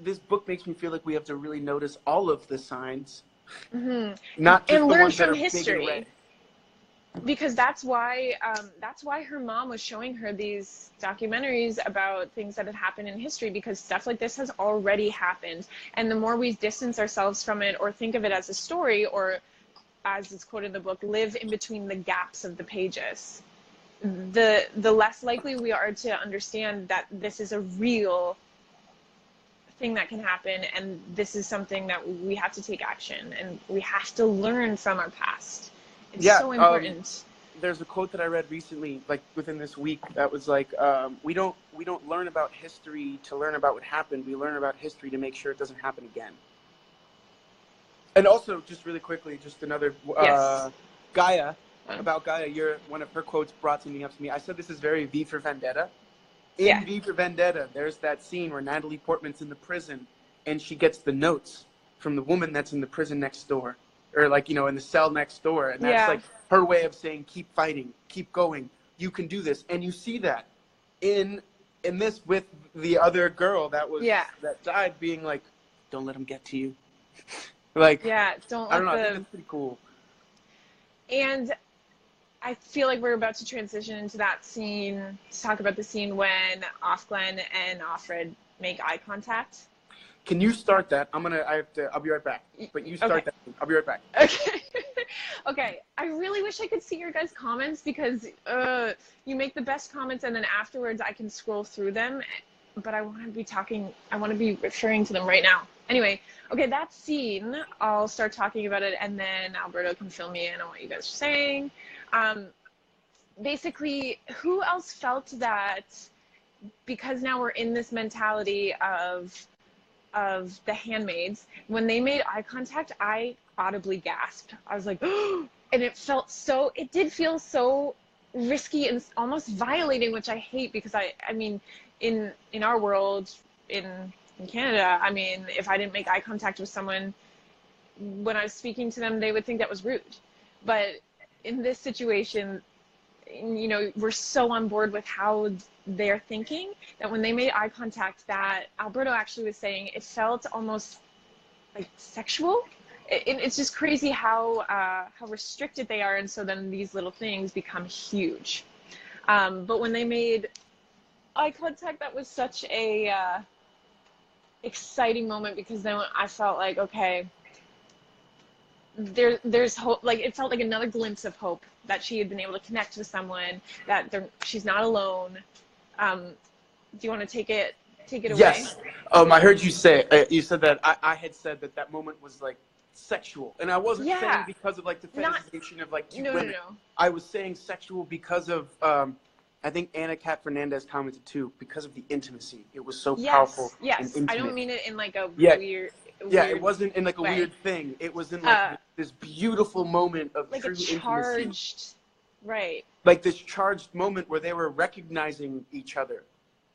This book makes me feel like we have to really notice all of the signs. Not just and the learn ones that from are history. big and red. Because that's why her mom was showing her these documentaries about things that had happened in history, because stuff like this has already happened. And the more we distance ourselves from it or think of it as a story, or as it's quoted in the book, live in between the gaps of the pages, the less likely we are to understand that this is a real thing that can happen, and this is something that we have to take action, and we have to learn from our past. It's so important. There's a quote that I read recently, like within this week, that was like, we don't learn about history to learn about what happened. We learn about history to make sure it doesn't happen again. And also, just really quickly, just another Yes. Gaia. About Gaia, one of her quotes brought something up to me. I said this is very V for Vendetta. In V for Vendetta, there's that scene where Natalie Portman's in the prison and she gets the notes from the woman that's in the prison next door, or like, in the cell next door. And that's like her way of saying, keep fighting, keep going. You can do this. And you see that in this with the other girl that died, being like, don't let him get to you. Like, I don't know. I think that's pretty cool. And I feel like we're about to transition into that scene to talk about the scene when Offglen and Offred make eye contact. Can you start that? I'll be right back. But you start that. I'll be right back. Okay. Okay. I really wish I could see your guys' comments, because you make the best comments, and then afterwards I can scroll through them. But I want to be referring to them right now. Anyway, okay, that scene, I'll start talking about it, and then Alberto can fill me in on what you guys are saying. Basically, who else felt that, because now we're in this mentality of the Handmaids, when they made eye contact, I audibly gasped. I was like, oh, and it did feel so risky and almost violating, which I hate, because I mean, in our world, in Canada, I mean, if I didn't make eye contact with someone when I was speaking to them, they would think that was rude. But in this situation, we're so on board with how they're thinking that when they made eye contact, that Alberto actually was saying, it felt almost like sexual. It's just crazy how restricted they are, and so then these little things become huge. But when they made eye contact, that was such a exciting moment, because then I felt like, okay, there's hope. Like, it felt like another glimpse of hope, that she had been able to connect with someone, that she's not alone. Do you want to take it away? Yes. I heard you say, you said that I had said that moment was like sexual, and I wasn't saying because of like the fetishization of like two women. No. I was saying sexual because of I think Anna Cat Fernandez commented too, because of the intimacy. It was so powerful. Yes, and I don't mean it in like a weird. Yeah, it wasn't in like a weird thing. It was in like this beautiful moment of like true a charged, intimacy. Right. Like this charged moment where they were recognizing each other,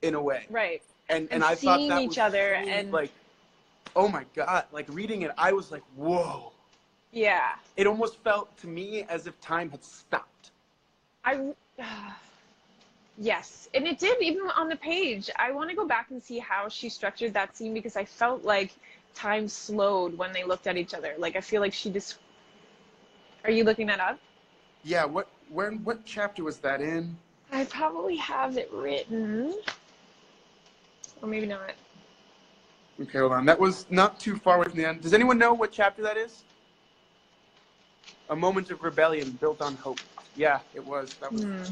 in a way. Right. And I thought that each was other, so, and like, oh my God! Like reading it, I was like, whoa. Yeah. It almost felt to me as if time had stopped. Yes, and it did, even on the page. I want to go back and see how she structured that scene, because I felt like time slowed when they looked at each other. Like, I feel like she just... Are you looking that up? Yeah, what chapter was that in? I probably have it written. Or maybe not. Okay, hold on. That was not too far away from the end. Does anyone know what chapter that is? A moment of rebellion built on hope. Yeah, it was. That was...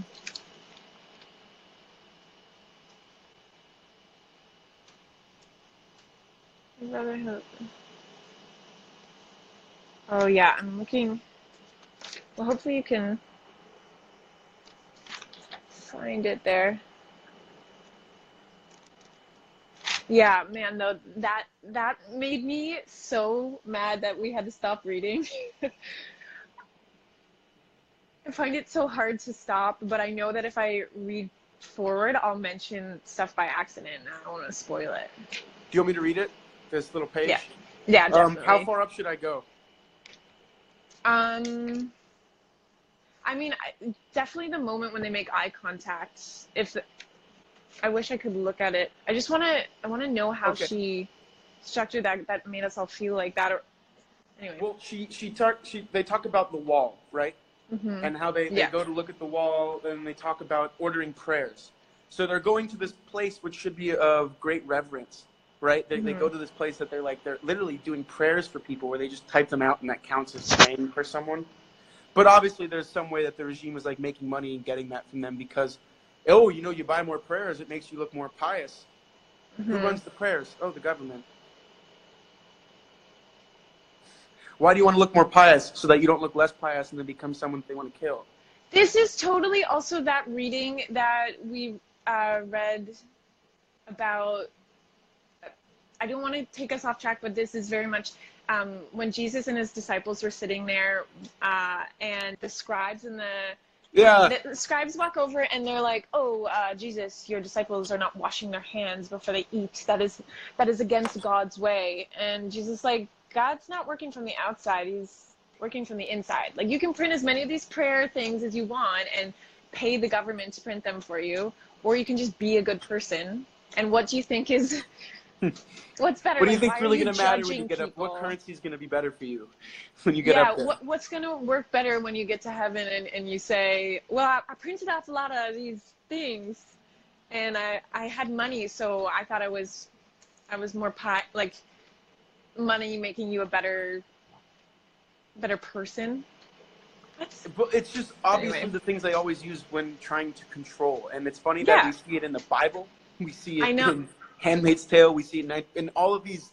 Oh yeah, I'm looking. Well, hopefully you can find it there. Yeah, man, though, that made me so mad that we had to stop reading. I find it so hard to stop, but I know that if I read forward, I'll mention stuff by accident, and I don't want to spoil it. Do you want me to read it? This little page? Yeah, definitely. How far up should I go? I mean, definitely the moment when they make eye contact. I wish I could look at it. I want to know how she structured that made us all feel like that. Or anyway. Well, they talk about the wall, right? Mm-hmm. And how they go to look at the wall, and they talk about ordering prayers. So they're going to this place which should be of great reverence, right? They go to this place that they're literally doing prayers for people, where they just type them out, and that counts as praying for someone. But obviously there's some way that the regime is like making money and getting that from them because, oh, you know, you buy more prayers, it makes you look more pious. Who runs the prayers? Oh, the government. Why do you want to look more pious? So that you don't look less pious and then become someone they want to kill. This is totally also that reading that we read about. I don't want to take us off track, but this is very much when Jesus and his disciples were sitting there, and the scribes and the scribes walk over and they're like, "Oh, Jesus, your disciples are not washing their hands before they eat. That is against God's way." And Jesus is like, God's not working from the outside. He's working from the inside. Like, you can print as many of these prayer things as you want and pay the government to print them for you, or you can just be a good person. And what do you think is what's better? What do you like, think's really going to matter when you get people? up? What currency is going to be better for you when you get up there? What's going to work better when you get to heaven and you say, well, I printed off a lot of these things and I had money, so I thought I was more like money making you a better person. But it's just obviously the things they always use when trying to control. And it's funny that we see it in the Bible. We see it in Handmaid's Tale. We see it in all of these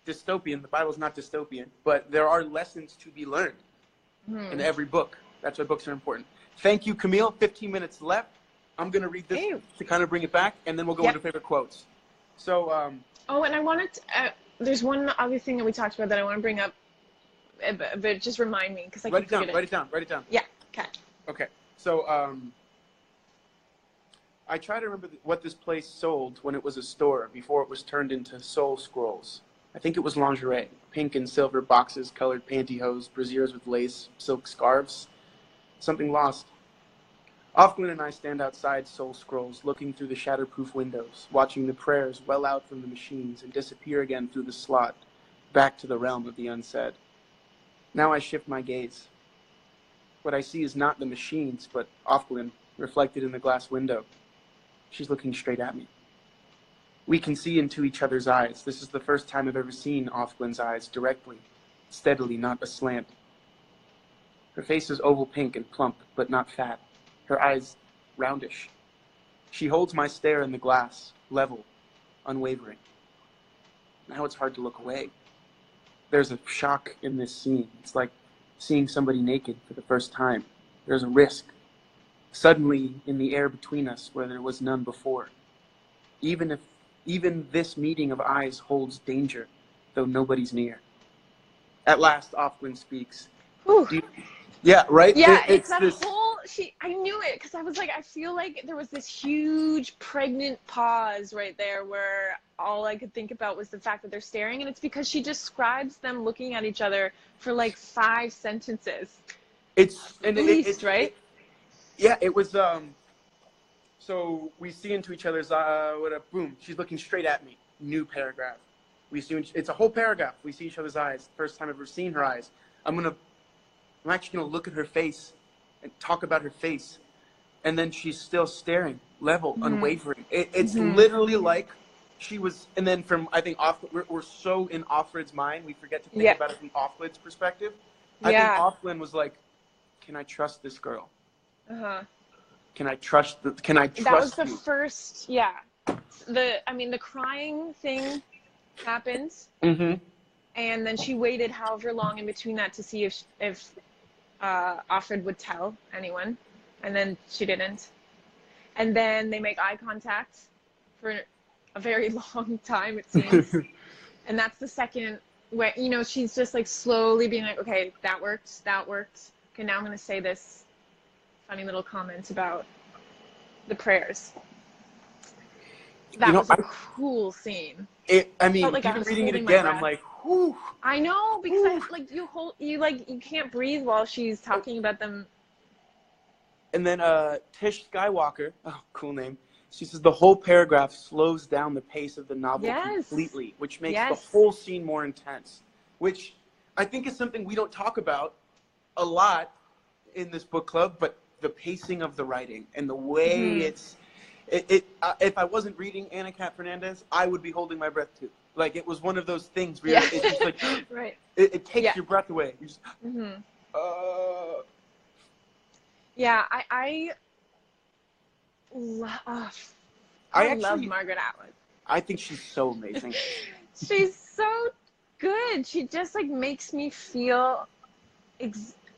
dystopian. The Bible's not dystopian, but there are lessons to be learned in every book. That's why books are important. Thank you, Camille. 15 minutes left. I'm going to read this to kind of bring it back, and then we'll go into favorite quotes. So, oh, and I wanted to, there's one other thing that we talked about that I want to bring up, but just remind me because I write it down. Yeah. Okay. Okay. So, I try to remember what this place sold when it was a store before it was turned into Soul Scrolls. I think it was lingerie, pink and silver boxes, colored pantyhose, brassieres with lace, silk scarves. Something lost. Ofglin and I stand outside Soul Scrolls, looking through the shatterproof windows, watching the prayers well out from the machines and disappear again through the slot, back to the realm of the unsaid. Now I shift my gaze. What I see is not the machines, but Ofglin, reflected in the glass window. She's looking straight at me. We can see into each other's eyes. This is the first time I've ever seen Ofglin's eyes directly, steadily, not aslant. Her face is oval pink and plump, but not fat. Her eyes roundish. She holds my stare in the glass, level, unwavering. Now it's hard to look away. There's a shock in this scene. It's like seeing somebody naked for the first time. There's a risk. Suddenly, in the air between us, where there was none before. Even this meeting of eyes holds danger, though nobody's near. At last, Ofglin speaks. Yeah, right? Yeah, it's that whole, I knew it, because I was like, I feel like there was this huge pregnant pause right there where all I could think about was the fact that they're staring, and it's because she describes them looking at each other for like 5 sentences. Right? Yeah, it was, so we see into each other's, boom, she's looking straight at me. New paragraph. It's a whole paragraph. We see each other's eyes. First time I've ever seen her eyes. I'm actually going to look at her face and talk about her face. And then she's still staring, level, unwavering. It's literally like she was, and then from, I think, we're so in Offred's mind, we forget to think about it from Offred's perspective. I think Offred was like, can I trust this girl? Can I trust you? That was the first, the crying thing happened. And then she waited however long in between that to see if Offred would tell anyone, and then she didn't. And then they make eye contact for a very long time, it seems. And that's the second where, she's just like slowly being like, okay, that worked. Okay, now I'm going to say this funny little comment about the prayers. That was a cool scene. Even reading it again, I'm like, whew. I know, because you can't breathe while she's talking about them. And then Tish Skywalker, cool name. She says the whole paragraph slows down the pace of the novel completely, which makes the whole scene more intense. Which I think is something we don't talk about a lot in this book club, but the pacing of the writing and the way if I wasn't reading Ana Cat Fernandez, I would be holding my breath too. Like, it was one of those things where it's just like, it takes your breath away. You just, Yeah, I love Margaret Atwood. I think she's so amazing. She's so good. She just like makes me feel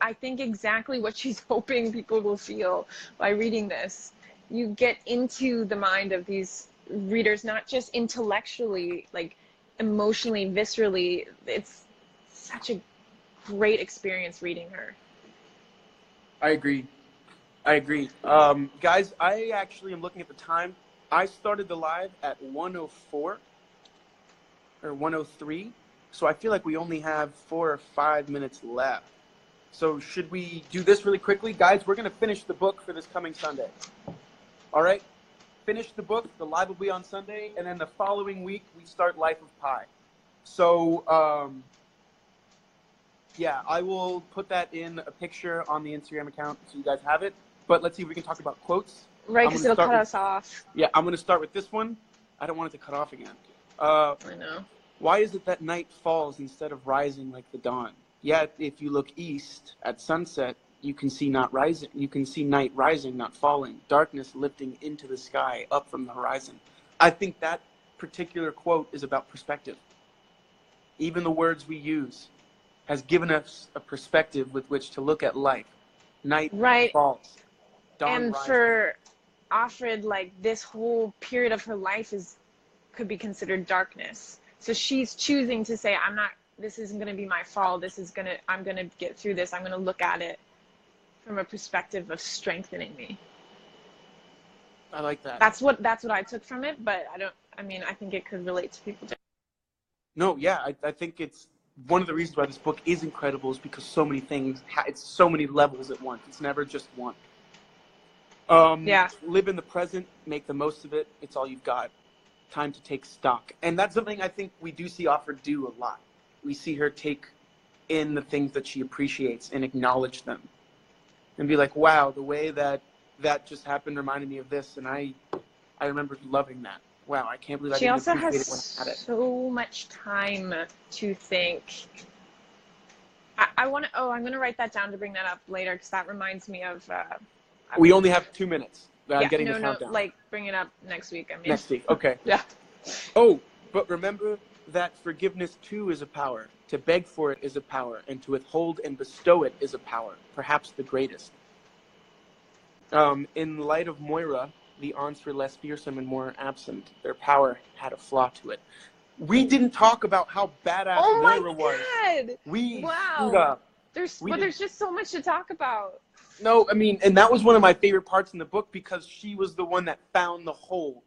I think exactly what she's hoping people will feel by reading this. You get into the mind of these readers, not just intellectually, like emotionally, viscerally. It's such a great experience reading her. I agree. Guys, I actually am looking at the time. I started the live at 1:04 or 1:03, so I feel like we only have 4 or 5 minutes left. So should we do this really quickly? Guys, we're going to finish the book for this coming Sunday. All right? Finish the book. The live will be on Sunday, and then the following week we start Life of Pi. So, yeah, I will put that in a picture on the Instagram account so you guys have it. But let's see if we can talk about quotes. Right, because it'll cut us off. Yeah, I'm going to start with this one. I don't want it to cut off again. I know. Why is it that night falls instead of rising like the dawn? Yet, if you look east at sunset, you can see night rising, not falling, darkness lifting into the sky, up from the horizon. I think that particular quote is about perspective. Even the words we use has given us a perspective with which to look at life. Night falls, dawn and rises. For Offred, like this whole period of her life could be considered darkness. So she's choosing to say, this isn't going to be my fall. I'm going to get through this. I'm going to look at it from a perspective of strengthening me. I like that. That's what I took from it, but I think it could relate to people. No, yeah, I think it's one of the reasons why this book is incredible is because so many things, it's so many levels at once. It's never just one. Live in the present, make the most of it. It's all you've got. Time to take stock. And that's something I think we do see Offred do a lot. We see her take in the things that she appreciates and acknowledge them. And be like, wow, the way that just happened reminded me of this. And I remember loving that. Wow, I can't believe I didn't appreciate it when I had it. She also has so much time to think. I'm going to write that down to bring that up later because that reminds me of... we only have 2 minutes. Getting the countdown. Like bring it up next week. Next week, okay. Yeah. Oh, but remember that forgiveness too is a power. To beg for it is a power, and to withhold and bestow it is a power, perhaps the greatest. In light of Moira, the aunts were less fearsome and more absent. Their power had a flaw to it. We didn't talk about how badass Moira was. Oh my God! We screwed up. There's just so much to talk about. No, I mean, and that was one of my favorite parts in the book because she was the one that found the hole.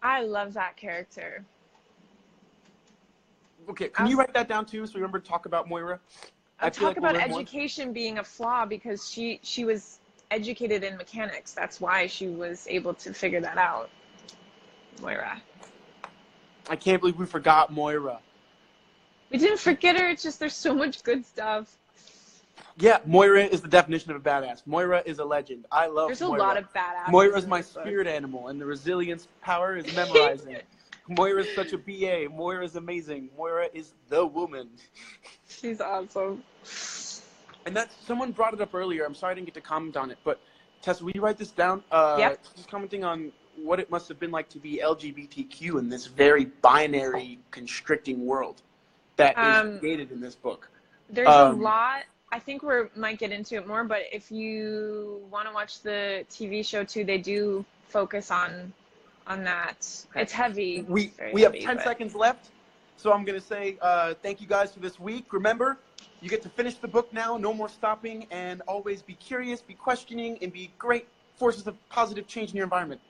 I love that character. Okay, can you write that down too so we remember to talk about Moira? I talk about education being a flaw because she was educated in mechanics. That's why she was able to figure that out. Moira. I can't believe we forgot Moira. We didn't forget her. It's just there's so much good stuff. Yeah, Moira is the definition of a badass. Moira is a legend. I love Moira. There's a lot of badass. Moira's my spirit animal, and the resilience power is memorizing. Moira's such a BA. Moira's amazing. Moira is the woman. She's awesome. And someone brought it up earlier. I'm sorry I didn't get to comment on it, but Tessa, will you write this down? Yep. Just commenting on what it must have been like to be LGBTQ in this very binary, constricting world that is created in this book. There's a lot. I think we might get into it more, but if you want to watch the TV show too, they do focus on that. Okay. It's heavy. We have 10 seconds left, so I'm going to say thank you guys for this week. Remember, you get to finish the book now, no more stopping, and always be curious, be questioning, and be great forces of positive change in your environment.